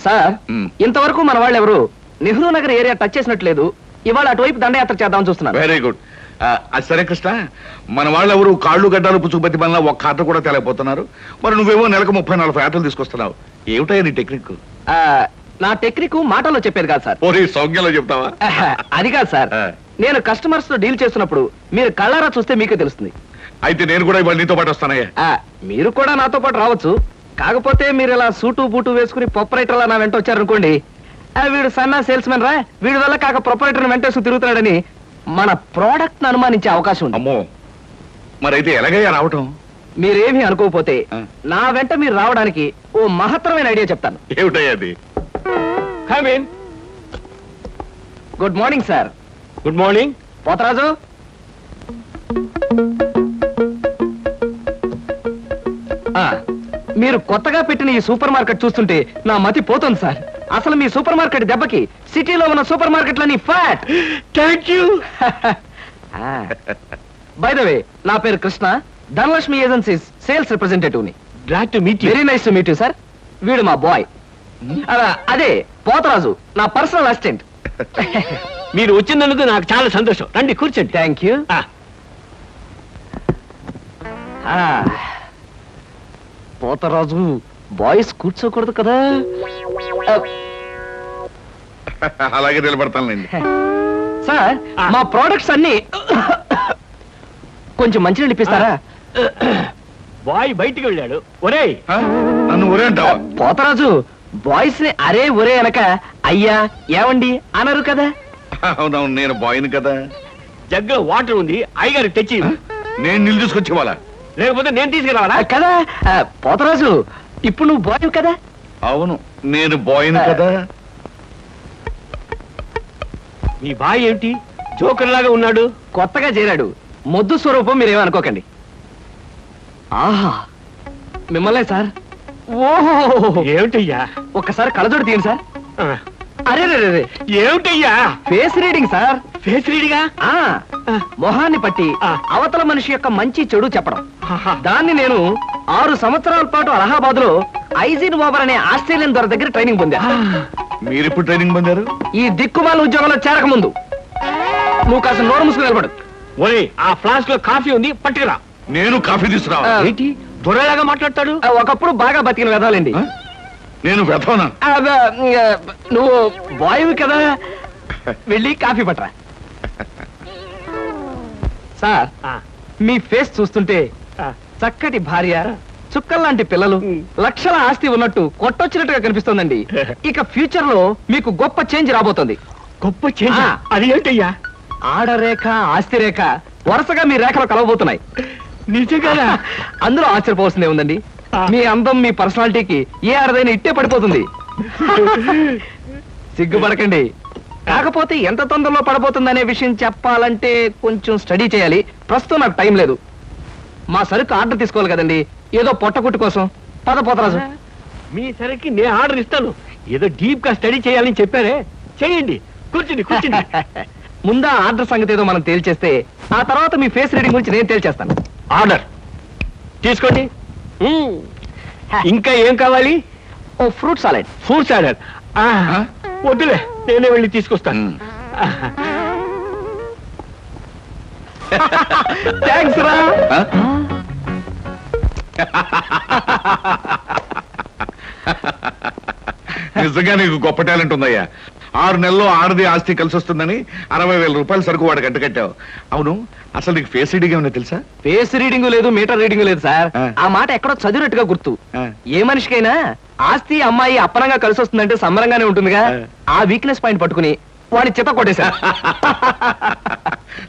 Sir ఇంతవరకు మన వాళ్ళు ఎవరు నెహ్రూ నగర్ ఏరియా టచ్ చేసినట్లేదు. ఇవాళ అటువైపు దండయాత్ర చేద్దామని చూస్తున్నారు. Very good. అది సరే కృష్ణ, మన వాళ్ళు ఎవరు కాళ్ళు గడ్డాలు పుచ్చుకుపతి వల్ల ఒక్క ఆట కూడా తెలియపోతున్నారు. మరి నువ్వేమో నెలకు 30-40 ఆటలు తీసుకొస్తున్నావు. ఏమిటయ్యా నీ టెక్నిక్? నా టెక్నిక్ మాటల్లో చెప్పేది కాదు సార్. ఓరి సౌజ్ఞలో చెప్తావా? అది కాదు సార్, నేను కస్టమర్స్ తో డీల్ చేస్తున్నప్పుడు మీరు కళ్ళారా చూస్తే మీకే తెలుస్తుంది. అయితే నేను కూడా ఇవాళ నీతో పాటు వస్తానయ్యా. మీరు కూడా నాతో పాటు రావచ్చు. కాకపోతే మీరు ఇలా సూటు బూటు వేసుకుని ప్రొపరేటర్లా నా వెంట వచ్చారనుకోండి, వీడు సన్నా సేల్స్ మెన్ రా, వీడి వల్ల కాక ప్రొపరేటర్ వెంటేసుకు తిరుగుతున్నాడని మన ప్రోడక్ట్ ను అనుమానించే అవకాశం ఉంది. అమ్మో, మరైతే ఎలాగయ్యా రావటం? మీరేమీ అనుకోకపోతే నా వెంట మీరు రావడానికి ఓ మహత్తరమైన ఐడియా చెప్తాను. ఏమిటయ్యా అది? Good morning sir. Good morning. Potharaju, మీరు కొత్తగా పెట్టిన ఈ సూపర్ మార్కెట్ చూస్తుంటే నా మతి పోతుంది సార్. అసలు మీ సూపర్ మార్కెట్ దెబ్బకి సిటీలో ఉన్న సూపర్ మార్కెట్లని ఫ్యాట్. Thank you. By the way, నా పేరు Krishna, Dhanalakshmi agencies sales representative ని. Glad to meet you. Very nice to meet you sir. వీడు మా బాయ్. అదే పోతరాజు, నా పర్సనల్ అసిస్టెంట్. మీరు వచ్చినందుకు నాకు చాలా సంతోషం. రండి కూర్చోండి. Thank you. పోతరాజు, బాయ్స్ కూర్చోకూడదు కదా. అలాగే నిలబడతానులేండి. సార్, మా ప్రోడక్ట్స్ అన్ని కొంచెం మంచినీళ్ళు ఇప్పిస్తారా? బాయ్ బయటికి వెళ్ళాడు. ఒరేయ్, నన్ను ఒరే అంటావా? పోతరాజు, బాయ్స్ ని అరే ఒరే అనక అయ్యా ఏమండి అనరు కదా. అవునవును, నేను బాయ్ని కదా. జగ్గులో వాటర్ ఉంది, అయ్యగారు తెచ్చి. నేను నీళ్ళు తీసుకొచ్చే వాళ్ళ, లేకపోతే నేను తీసుకురావాలా? కదా పోతరాజు, ఇప్పుడు నువ్వు బాయ్ కదా. అవును, నేను బాయ్ని కదా. మీ బాయ్ ఏమిటి జోకర్ లాగా ఉన్నాడు? కొత్తగా చేరాడు, మొద్దు స్వరూపం, మీరేమనుకోకండి. ఆహా, మిమ్మల్నే సార్. ఓహో, ఏమిటయ్యా? ఒక్కసారి కళ్ళజోడు తీయండి సార్. అరే ఏమిటయ్యా? Face reading sir. ఫేస్ రీడింగా? మొహాన్ని పట్టి అవతల మనిషి యొక్క మంచి చెడు చెప్పడం. దాన్ని నేను 6 సంవత్సరాల పాటు అలహాబాద్ లో ఐజిన్ ఓవర్ అనే ఆస్ట్రేలియన్ దొర దగ్గర ట్రైనింగ్ పొందా. మీరెప్పుడు ట్రైనింగ్ పొందారు? ఈ దిక్కుమాల ఉద్యోగంలో చేరక ముందు. నువ్వు కాస్త నోరు మూసుకుని నిలబడు. ఒరే, ఆ ఫ్లాస్క్ లో కాఫీ ఉంది, పట్టుకురా. నేను కాఫీ తీసుకురా. ఏంటి దొరలాగా మాట్లాడతాడు? ఒకప్పుడు బాగా బతికిన వెదాలండి. నేను వెతవనా? నువ్వు బాయ్ కదా, వెళ్ళి కాఫీ పట్టరా. సార్, మీ ఫేస్ చూస్తుంటే చక్కటి భార్య, చుక్కల్లాంటి పిల్లలు, లక్షల ఆస్తి ఉన్నట్టు కొట్టొచ్చినట్టుగా కనిపిస్తోందండి. ఇక ఫ్యూచర్ లో మీకు గొప్ప చేంజ్ రాబోతుంది. గొప్ప చేంజ్? అది ఏంటయ్యా? ఆడరేఖ, ఆస్తి రేఖ వరుసగా మీ రేఖలు కలవబోతున్నాయి. నిజంగా? అందులో ఆశ్చర్యపోవాల్సిందే ఉందండి. మీ అందం, మీ పర్సనాలిటీకి ఏ ఆడదైనా ఇట్టే పడిపోతుంది. సిగ్గుపడకండి. కాకపోతే ఎంత తొందరలో పడబోతుందనే విషయం చెప్పాలంటే కొంచెం స్టడీ చేయాలి. ప్రస్తుతం నాకు టైం లేదు. మా సరుకు ఆర్డర్ తీసుకోవాలి కదండి, ఏదో పొట్టకుట్టు కోసం. పద పోతరాజు. మీ సరికి నేను ఆర్డర్ ఇస్తాను. ఏదో డీప్ గా స్టడీ చేయాలని చెప్పారే, చేయండి. కూర్చుని కూర్చుని. ముందా ఆర్డర్ సంగతి ఏదో మనం తేల్చేస్తే ఆ తర్వాత మీ ఫేస్ రీడింగ్ గురించి నేను తేల్చేస్తాను. ఆర్డర్ తీసుకోండి. ఇంకా ఏం కావాలి? ఓ ఫ్రూట్ సాలెడ్. ఫ్రూట్ సాలెడ్ వద్దులే, నేనే వెళ్ళి తీసుకొస్తాను. థ్యాంక్స్ రా. నిజంగా నీకు గొప్ప టాలెంట్ ఉందయ్యా. 6 నెలల్లో ఆడది ఆస్తి కలిసి వస్తుందని 60,000 రూపాయలు సరుకు వాడికి కట్టావు. అవును, అసలు నీకు ఫేస్ రీడింగ్ ఏమైనా తెలుసా? ఫేస్ రీడింగ్ లేదు, మీటర్ రీడింగ్ లేదు సార్. ఆ మాట ఎక్కడో చదివినట్టుగా గుర్తు. ఏ మనిషికైనా ఆస్తి అమ్మాయి అప్పనంగా కలిసి వస్తుందంటే సంబరంగానే ఉంటుందిగా. ఆ వీక్నెస్ పాయింట్ పట్టుకుని వాడిని చిత్త కొట్టేశా.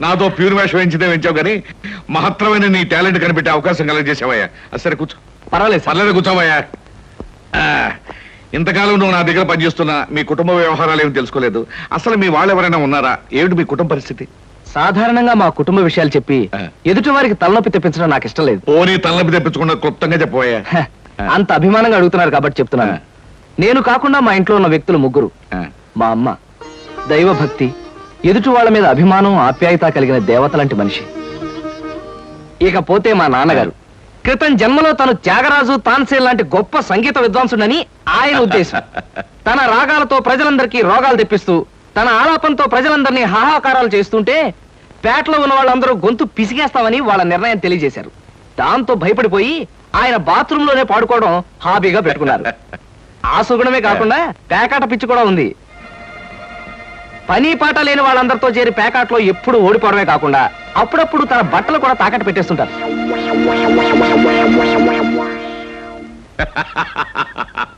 నాతో ప్యూర్ వేషం వేయించితే వేయించావు కానీ మహత్తరమైన నీ టాలెంట్ కనిపెట్టే అవకాశం కలగజేసావయ్యా. సరే కూర్చో. పర్వాలేదు, పర్లేదు, కూర్చోవయ్యా. ఇంతకాలం నువ్వు నా దగ్గర పనిచేస్తున్నా మీ కుటుంబ వ్యవహారాలు ఏమి తెలుసుకోలేదు. అసలు మీ వాళ్ళు ఎవరైనా ఉన్నారా? ఏమిటి మీ కుటుంబ పరిస్థితి? సాధారణంగా మా కుటుంబ విషయాలు చెప్పి ఎదుటి వారికి తలనొప్పి తెప్పించడం నాకు ఇష్టం లేదు. పోనీ తలనొప్పి తెప్పించకుండా క్లుప్తంగా చెప్పబోయా. అంత అభిమానంగా అడుగుతున్నారు కాబట్టి చెప్తున్నాను. నేను కాకుండా మా ఇంట్లో ఉన్న వ్యక్తులు 3. మా అమ్మ దైవభక్తి, ఎదుటి వాళ్ళ మీద అభిమానం, ఆప్యాయత కలిగిన దేవత లాంటి మనిషి. ఇకపోతే మా నాన్నగారు క్రితం జన్మలో తను త్యాగరాజు తాన్సేన్ లాంటి గొప్ప సంగీత విద్వాంసుడని ఆయన ఉద్దేశం. తన రాగాలతో ప్రజలందరికీ రోగాలు తెప్పిస్తూ తన ఆలాపంతో ప్రజలందరినీ హాహాకారాలు చేస్తుంటే పేటలో ఉన్న వాళ్ళందరూ గొంతు పిసిగేస్తామని వాళ్ళ నిర్ణయం తెలియజేశారు. దాంతో భయపడిపోయి ఆయన బాత్రూమ్ లోనే పాడుకోవడం హాబీగా పెట్టుకున్నారు. ఆ సుగుణమే కాకుండా పేకాట పిచ్చి కూడా ఉంది. పని పాట లేని వాళ్ళందరితో చేరి పేకాట్లో ఎప్పుడు ఓడిపోవడమే కాకుండా అప్పుడప్పుడు తన బట్టలు కూడా తాకట్టు పెట్టేస్తుంటారు.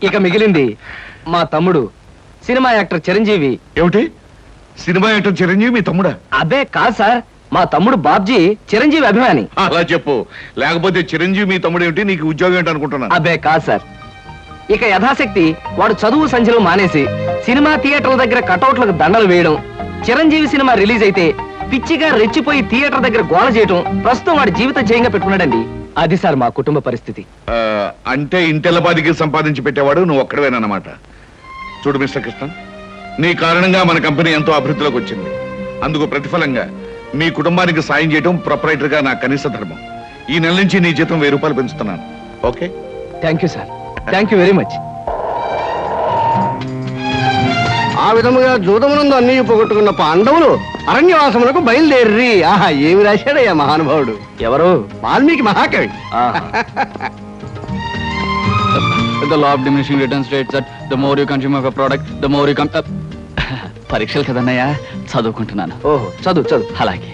ఇక మిగిలింది మా తమ్ముడు సినిమా యాక్టర్ చిరంజీవి. ఏమిటి, సినిమా యాక్టర్ చిరంజీవి మీ తమ్ముడా? అబ్బే కాదు సార్, మా తమ్ముడు బాబ్జీ చిరంజీవి అభిమాని. అలా చెప్పు, లేకపోతే చిరంజీవి మీ తమ్ముడు ఏమిటి, నీకు ఉద్యోగం ఏంటి అనుకుంటున్నాను. అబ్బే కాదు సార్, ఇక యథాశక్తి వాడు చదువు సంధ్యలు మానేసి సినిమా థియేటర్ల దగ్గర కటౌట్లకు దండలు వేయడం, చిరంజీవి సినిమా రిలీజ్ అయితే పిచ్చిగా రెచ్చిపోయి థియేటర్ దగ్గర గోల చేయడం ప్రస్తుతం వాడి జీవిత జయంగా పెట్టుకున్నాడండి. అది సార్ మా కుటుంబ పరిస్థితి. అంటే ఇంటెల్లపాదికి సంపాదించి పెట్టేవాడు నువ్వు ఒక్కడవేనన్నమాట. చూడు మిస్టర్ కృష్ణ, నీ కారణంగా మన కంపెనీ ఎంతో అభివృద్ధిలోకి వచ్చింది. అందుకు ప్రతిఫలంగా మీ కుటుంబానికి సాయం చేయడం ప్రొపరైటర్ గా నా కనీస ధర్మం. ఈ నెల నుంచి నీ జీతం 1000 రూపాయలు పెంచుతున్నాను. Okay? Thank you sir, thank you very much. ఆ విధముగా జూదమునందు అన్ని పోగొట్టుకున్న పాండవులు అరణ్యవాసములకు బయలుదేర్రి. ఆహా, ఏమి రాశాడయ్యా మహానుభావుడు. ఎవరు? వాల్మీకి మహాకవి. The law of diminishing returns states that the more you consume of a product, the more you పరీక్షలు కదన్నయ్యా, చదువుకుంటున్నాను. ఓహో, చదువు చదువు. అలాగే.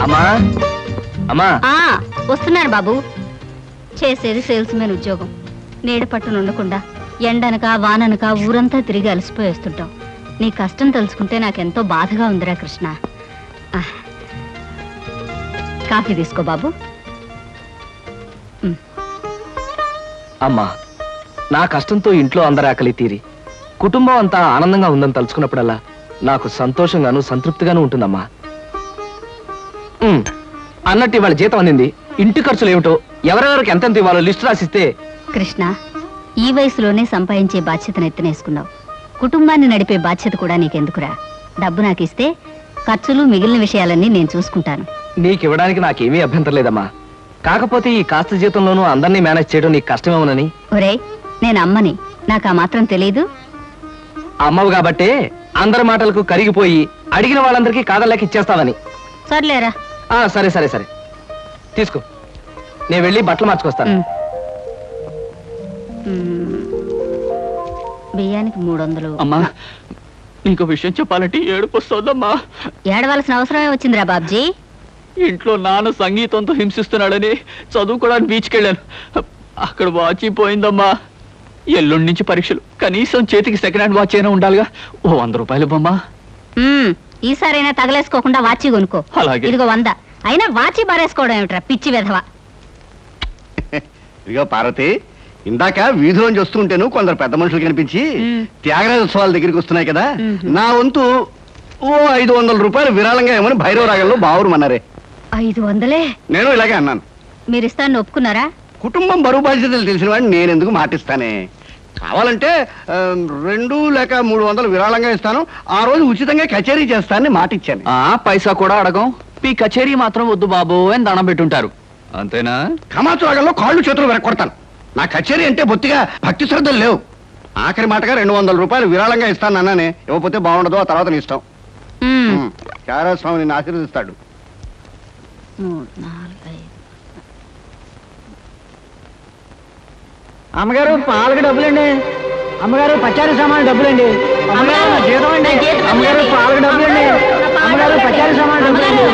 అమ్మా అమ్మా. వస్తున్నారు బాబు. చేసేది సేల్స్ మెన్ ఉద్యోగం. నీడ పట్టున ఉండకుండా ఎండనక వాననక ఊరంతా తిరిగి అలసిపోయి వస్తుంటాం. నీ కష్టం తెలుసుకుంటే నాకెంతో బాధగా ఉందిరా కృష్ణ. కాఫీ తీసుకో బాబు. అమ్మా, నా కష్టంతో ఇంట్లో అందరి ఆకలి తీరి కుటుంబం అంతా ఆనందంగా ఉందని తలుచుకున్నప్పుడల్లా నాకు సంతోషంగాను సంతృప్తిగాను ఉంటుందమ్మా. అన్నట్టు ఇవాళ జీతం అందింది. ఇంటి ఖర్చులు ఏమిటో, ఎవరెవరికి ఎంతెంత ఇవ్వాలో లిస్టు రాసిస్తే. కృష్ణ, ఈ వయసులోనే సంపాదించే బాధ్యతను ఎత్తనేసుకున్నావు. కుటుంబాన్ని నడిపే బాధ్యత కూడా నీకెందుకురా? డబ్బు నాకు ఇస్తే ఖర్చులు మిగిలిన విషయాలన్నీ నేను చూసుకుంటాను. నీకివ్వడానికి నాకేమీ అభ్యంతరం లేదమ్మా. కాకపోతే ఈ కాస్త జీతంలోనూ అందరినీ మేనేజ్ చేయడం నీకు కష్టమేమోనని. ఒరే, నేను అమ్మని, నాకు ఆ మాత్రం తెలీదు. అమ్మవు కాబట్టే అందరి మాటలకు కరిగిపోయి అడిగిన వాళ్ళందరికీ కాదలేక ఇచ్చేస్తావని. సర్లేరా. సరే సరే సరే, తీసుకో. నేను వెళ్ళి బట్టలు మార్చుకొస్తాను. బియ్యానికి 300. అమ్మా, నీకు విషయం చెప్పాలంటే ఏడుపు వస్తుందమ్మా. ఏడవలసిన అవసరమే వచ్చిందిరా బాబ్జీ. ఇంట్లో నాన్న సంగీతంతో హింసిస్తున్నాడని చదువుకోవడానికి బీచ్కి వెళ్ళాను. అక్కడ వాచ్ పోయిందమ్మా. ఎల్లుండి నుంచి పరీక్షలు. కనీసం చేతికి సెకండ్ హ్యాండ్ వాచ్ అయినా ఉండాలిగా. ఓ 100 రూపాయలు బొమ్మా. ఈసారైనా తగలేసుకోకుండా వాచి కొనుక్కో. అలాగే. ఇదిగో 100. అయినా వాచి బారేసుకోవడం ఏమిట్రా పిచ్చి వెధవ. ఇదిగో పార్వతి, ఇందాక వీధిలోంచి వస్తుంటేను కొందరు పెద్ద మనుషులు కనిపించి త్యాగరాజ ఉత్సవాల దగ్గరికి వస్తున్నాయి కదా, నా వంతు ఓ 500 రూపాయలు విరాళంగా ఏమని భైరవ రాగంలో బావురమన్నారే. 500? నేను ఇలాగే అన్నాను. మీరిస్తాను ఒప్పుకున్నారా? కుటుంబం బరువు బాధ్యతలు తెలిసిన వాడిని నేను ఎందుకు మాటిస్తానే. కావాలంటే 2 లేక 300 విరాళంగా ఇస్తాను. ఆ రోజు ఉచితంగా కచేరీ చేస్తానని మాటిచ్చాను. పైసా కూడా అడగం. మీ కచేరీ మాత్రం వద్దు బాబు అని దండం పెట్టుంటారు. అంతేనా? కమాచు రాగంలో కాళ్ళు చేతులు వెరకొడతాను. నా కచేరీ అంటే బొత్తిగా భక్తి శ్రద్ధలు లేవు. ఆఖరి మాటగా 200 రూపాయలు విరాళంగా ఇస్తాను అన్నానే. ఇవ్వకపోతే బాగుండదు, ఆ తర్వాత నీ ఇష్టం. త్యాగరాజ స్వామి నిన్ను ఆశీర్వదిస్తాడు. 3, 4, 5. అమ్మగారు పాలకు డబ్బులండి. అమ్మగారు పచారీ సామాన్ డబ్బులండి. అమ్మగారు నా జీతం అండి. అమ్మగారు పాలకు డబ్బులండి. అమ్మగారు పచారీ సామాన్ డబ్బులండి.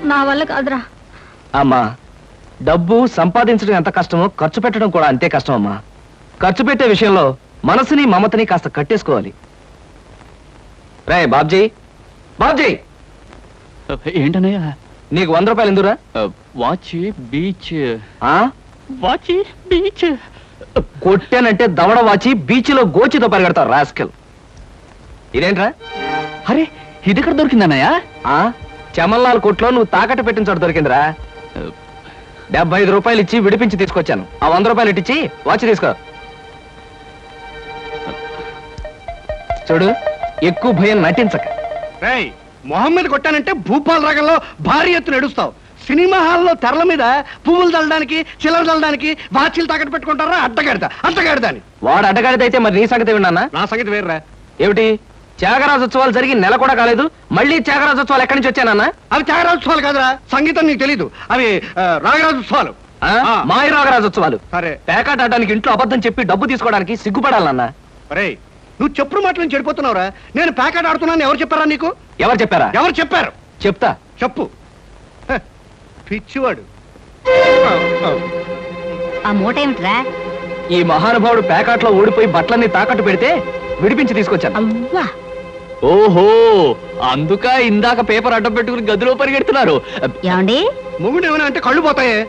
నా వల్ల కాదురా. అమ్మా, డబ్బు సంపాదించడం ఎంత కష్టమో ఖర్చు పెట్టడం కూడా అంతే కష్టం అమ్మా. ఖర్చు పెట్టే విషయంలో మనసుని మమతని కాస్త కట్టేసుకోవాలి. రే బాబ్జీ, బాబ్జీ, ఏంటనయ్యా? నీకు 100 రూపాయలు ఎందురా? వాచ్ బీచ్. వాచి బీచ్ కొట్టానంటే దవడ వాచి బీచ్ లో గోచితో పరిగెడతావు రాస్కెల్. ఇదేంట్రా? అరే, ఇది ఎక్కడ దొరికిందన్నయ్యా? చమల్లాల్ కొట్లో నువ్వు తాకట్టు పెట్టిన చోట దొరికిందిరా. 75 రూపాయలు ఇచ్చి విడిపించి తీసుకొచ్చాను. ఆ 100 రూపాయలు ఇట్టించి వాచ్ తీసుకో. చూడు, ఎక్కువ భయం నటించక. రేయ్, మొహం మీద కొట్టానంటే భూపాల రాగంలో భారీ ఎత్తున ఎడుస్తావు. సినిమా హాల్లో తెరల మీద పువ్వులు చల్లడానికి చిల్లర చల్లడానికి వాచీలు తాకట్టు పెట్టుకుంటారా? అడ్డగాడిదా అని. వాడు అడ్డగాడిదైతే మరి నీ సంగతి విన్నానా? నా సంగతి వేర్రా. ఏమిటి త్యాగరాజోత్సవాలు జరిగి నెల కూడా కాలేదు, మళ్ళీ త్యాగరాజోత్సవాలు ఎక్కడి నుంచి వచ్చానన్నా? అవి త్యాగరాజోత్సవాలు కాదురా, సంగీతం నీకు తెలీదు. అవి రాగరాజోత్సవాలు. మాయ రాగరాజోత్సవాలు. సరే, పేకాట ఆడడానికి ఇంట్లో అబద్ధం చెప్పి డబ్బు తీసుకోవడానికి సిగ్గుపడాలన్నా. అరే నువ్వు చెప్పుడు మాటలను చెడిపోతున్నావురా. నేను ప్యాకెట్ ఆడుతున్నాను ఎవరు చెప్పారా నీకు? ఎవరు చెప్పారా? ఎవరు చెప్పారు? చెప్తా, చెప్పు. పిచ్చివాడు. ఆ మూట ఏమిట్రా? ఈ మహానుభావుడు పేకాట్లో ఓడిపోయి బట్టలన్నీ తాకట్టు పెడితే విడిపించి తీసుకొచ్చాను. అవ్వా, ఓహో, అందుక ఇందాక పేపర్ అడ్డం పెట్టుకుని గదిలో పరిగెడుతున్నారు. ఏమండి? మొగుడు ఏమైనా అంటే కళ్ళు పోతాయే.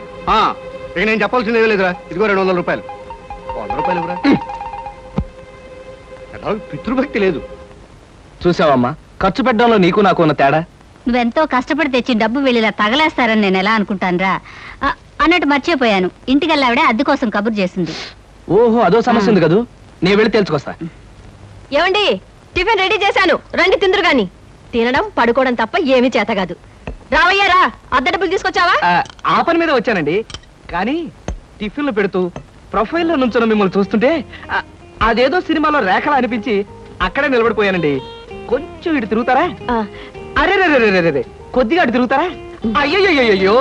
ఇక నేను చెప్పాల్సింది ఏమీ లేదురా. ఇదిగో 200 రూపాయలు. 100 రూపాయలు ఇవ్వరా. పితృభక్తి లేదు. చూసావమ్మా, ఖర్చు పెట్టడంలో నీకు నాకు ఉన్న తేడా. నువ్వెంతో కష్టపడి తెచ్చి డబ్బు వెళ్ళిలా తగలేస్తారని నేను ఎలా అనుకుంటానురా? అన్నట్టు మర్చిపోయాను, ఇంటికెళ్ళావిడే అద్దె కోసం కబురు చేసింది. ఓహో, అదో సమస్య ఉంది కదూ, నేను వెళ్ళి తెలుసుకొస్తా. ఏమండి, టిఫిన్ రెడీ చేశాను, రండి తిందురు గాని. తినడం పడుకోవడం తప్ప ఏమీ చేత కాదు. రావయ్యారా, అద్దె డబ్బులు తీసుకొచ్చావా? ఆ పని మీద వచ్చానండి, కానీ టిఫిన్లు పెడుతూ ప్రొఫైల్లో నుంచున్న మిమ్మల్ని చూస్తుంటే అదేదో సినిమాలో రేఖలా అనిపించి అక్కడే నిలబడిపోయానండి. కొంచెం ఇటు తిరుగుతారా? అరే రే, కొద్దిగా అటు తిరుగుతారా? అయ్యో,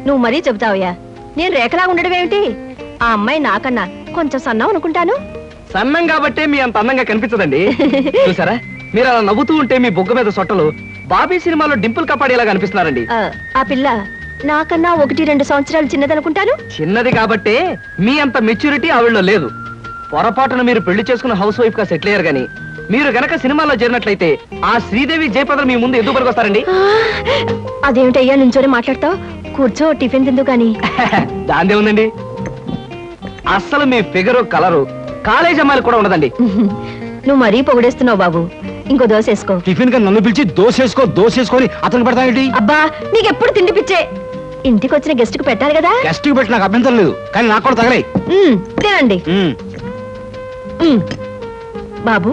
నువ్వు మరీ చెబుతావయ్యా. నేను రేఖలాగా ఉండడం ఏమిటి? ఆ అమ్మాయి నాకన్నా కొంచెం సన్నం అనుకుంటాను. సన్నం కాబట్టే మీ అంత అందంగా కనిపించదండి. చూసారా, మీరు అలా నవ్వుతూ ఉంటే మీ బొగ్గ మీద సొట్టలు బాబీ సినిమాలో డింపుల్ కపాడేలాగా అనిపిస్తున్నారండి. ఆ పిల్ల నాకన్నా 1-2 సంవత్సరాలు చిన్నదనుకుంటాను. చిన్నది కాబట్టే మీ అంత మెచ్యూరిటీ ఆవిడలో లేదు. పొరపాటున మీరు పెళ్లి చేసుకున్న హౌస్ వైఫ్ గా సెటిల్ అయ్యారు గానీ మీరు గనక సినిమాలో చేరినట్లయితే ఆ శ్రీదేవి జయప్రద మీ ముందు ఎందుకు పనికొస్తారండి? అదేమిటయ్యా నుంచోనే మాట్లాడతావు? కూర్చో, టిఫిన్ తిందు గాని. దాందే ఉందండి, అస్సలు మీ ఫిగరు కలరు కాలేజ్ అమ్మాయిలు కూడా ఉండదండి. నువ్వు మరీ పొగిడేస్తున్నావు బాబు. ఇంకో దోశ వేసుకో. టిఫిన్ గా నన్ను పిలిచి దోసేసుకొని అతను పెడతానేంటి? అబ్బా, నీకెప్పుడు తిండి పిచ్చే. ఇంటికి వచ్చిన గెస్ట్ కు పెట్టాలి కదా. గెస్ట్ కి పెట్టి నాకు అభ్యంతరం లేదు, కానీ నాకు కూడా తగలే. తినండి. బాబు,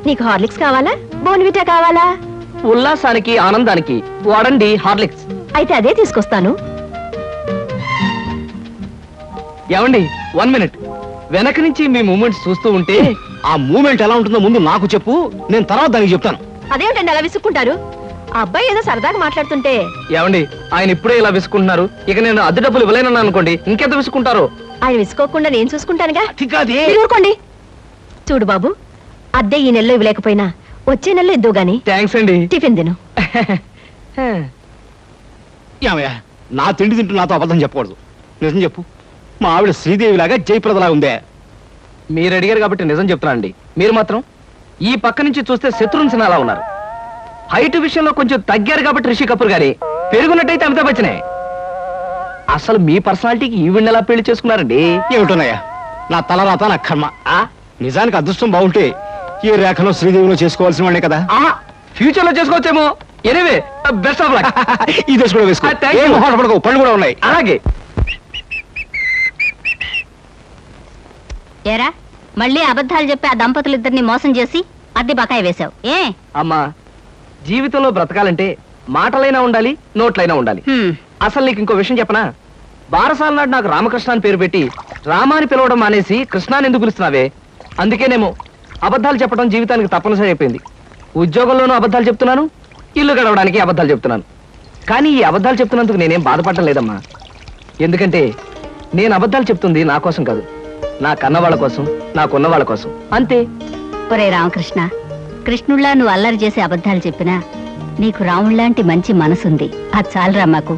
నీకు హార్లిక్స్ కావాలా, బోన్విటా కావాలా? ఉల్లాసానికి ఆనందానికి వాడండి హార్లిక్స్. అయితే అదే తీసుకొస్తాను. ఏమండి, 1 మినిట్. వెనక నుంచి మీ మూమెంట్స్ చూస్తూ ఉంటే ఆ మూమెంట్ ఎలా ఉంటుందో ముందు నాకు చెప్పు, నేను తర్వాత దానికి చెప్తాను. అదేమిటండి అలా విసుక్కుంటారు? ఆ అబ్బాయి ఏదో సరదాగా మాట్లాడుతుంటే. ఏమండి, ఆయన ఇప్పుడే ఇలా విసుకుంటున్నారు, ఇక నేను అద్దె డబ్బులు ఇవ్వలేనన్నా అనుకోండి, ఇంకెంత విసుకుంటారో. ఆయన విసుకోకుండా నేను చూసుకుంటానుగా. అది మీరు ఊరుకోండి. చూడు బాబు, అద్దె ఈ నెలలో ఇవ్వలేకపోయినా వచ్చే నెలలో ఇద్దు గాని. థ్యాంక్స్ అండి. టిఫిన్ తిను. ఏమయ్యా, నా తిండి తింటూ నాతో అబద్ధం చెప్పకూడదు. నిజం చెప్పు, మా ఆవిడ శ్రీదేవిలాగా జయప్రదలా ఉందే? మీరు అడిగారు కాబట్టి నిజం చెప్తున్నా అండి. మీరు మాత్రం ఈ పక్క నుంచి చూస్తే శత్రుఘ్న సిన్హా ఉన్నారు. హైట్ విషయంలో కొంచెం తగ్గారు కాబట్టి రిషి కపూర్ గారి, పెరుగున్నట్టయితే అమితాబ్ బచ్చనే. అసలు మీ పర్సనాలిటీకి ఈవిడ్ని ఎలా పెళ్లి చేసుకున్నారండి? ఏమిటోనయ్యా, నా తలరాత నా కర్మ. నిజానికి అదృష్టం బాగుంటే ఈ రేఖలో శ్రీదేవిలో చేసుకోవాల్సిన వాడే కదా. ఫ్యూచర్ లో చేసుకోవచ్చేమో. Anyway, best of luck. ఈ దశ కూడా వేసుకో. ఏం మొహాట పడకు, పళ్ళు కూడా ఉన్నాయి. అలాగే. ఏరా, మళ్ళీ అబద్ధాలు చెప్పి ఆ దంపతులిద్దరిని మోసం చేసి అద్దె బకాయి వేశావు ఏ? అమ్మా, జీవితంలో బ్రతకాలంటే మాటలైనా ఉండాలి, నోట్లైనా ఉండాలి. అసలు నీకు ఇంకో విషయం చెప్పనా? బారసాల నాడు నాకు రామకృష్ణ అని పేరు పెట్టి రామాని పిలవడం మానేసి కృష్ణాని ఎందుకు పిలుస్తున్నావే? అందుకేనేమో అబద్ధాలు చెప్పడం జీవితానికి తప్పనిసరి అయిపోయింది. ఉద్యోగంలోనూ అబద్ధాలు చెప్తున్నాను, ఇల్లు గడవడానికి అబద్ధాలు చెప్తున్నాను. కానీ ఈ అబద్ధాలు చెప్తున్నందుకు నేనేం బాధపడటం లేదమ్మా. ఎందుకంటే నేను అబద్ధాలు చెప్తుంది నా కోసం కాదు, నా కన్నవాళ్ళ కోసం, నాకున్న వాళ్ళ కోసం, అంతే. ఒరే రామకృష్ణ, కృష్ణుళ్ళా నువ్వు అల్లరి చేసి అబద్ధాలు చెప్పినా నీకు రాముళ్లాంటి మంచి మనసుంది. అది చాలరా మాకు.